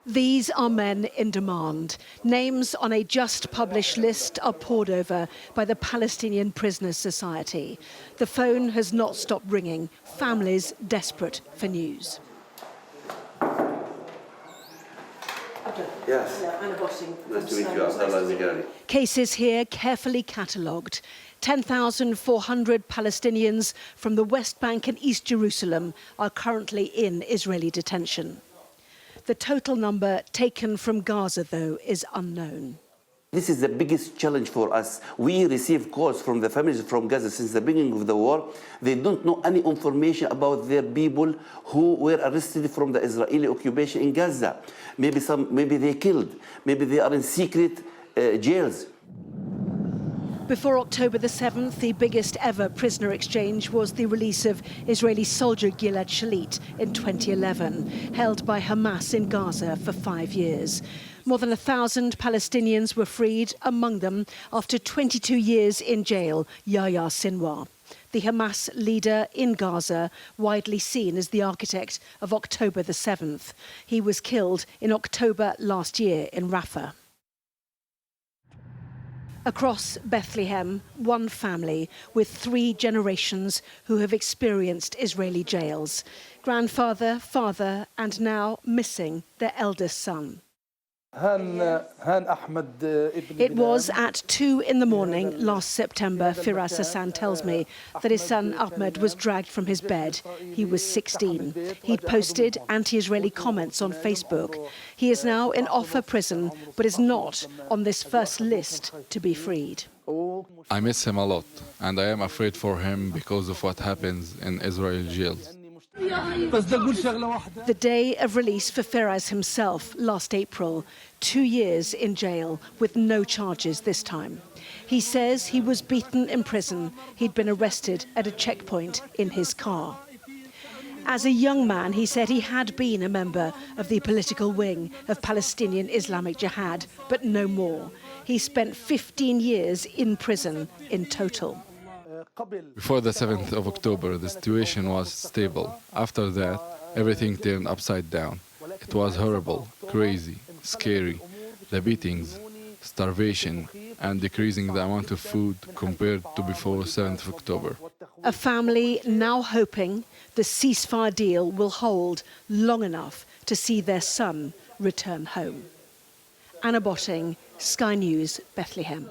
These are men in demand. Names on a just-published list are pored over by the Palestinian Prisoners Society. The phone has not stopped ringing, families desperate for news. Yes. Nice to meet you. Cases here carefully catalogued. 10,400 Palestinians from the West Bank and East Jerusalem are currently in Israeli detention. The total number taken from Gaza, though, is unknown. This is the biggest challenge for us. We receive calls from the families from Gaza since the beginning of the war. They don't know any information about their people who were arrested from the Israeli occupation in Gaza. Maybe they killed. Maybe they are in secret jails. Before October the 7th, the biggest ever prisoner exchange was the release of Israeli soldier Gilad Shalit in 2011, held by Hamas in Gaza for 5 years. More than 1,000 Palestinians were freed, among them, after 22 years in jail, Yahya Sinwar, the Hamas leader in Gaza, widely seen as the architect of October the 7th. He was killed in October last year in Rafah. Across Bethlehem, one family with 3 generations who have experienced Israeli jails. Grandfather, father, and now missing their eldest son. It was at 2 in the morning last September, Firas Hassan tells me, that his son Ahmed was dragged from his bed. He was 16. He'd posted anti-Israeli comments on Facebook. He is now in Offa prison, but is not on this first list to be freed. I miss him a lot, and I am afraid for him because of what happens in Israeli jails. The day of release for Firas himself last April, 2 years in jail with no charges this time. He says he was beaten in prison. He'd been arrested at a checkpoint in his car. As a young man, he said he had been a member of the political wing of Palestinian Islamic Jihad, but no more. He spent 15 years in prison in total. Before the 7th of October, the situation was stable. After that, everything turned upside down. It was horrible, crazy, scary. The beatings, starvation, and decreasing the amount of food compared to before 7th of October. A family now hoping the ceasefire deal will hold long enough to see their son return home. Anna Botting, Sky News, Bethlehem.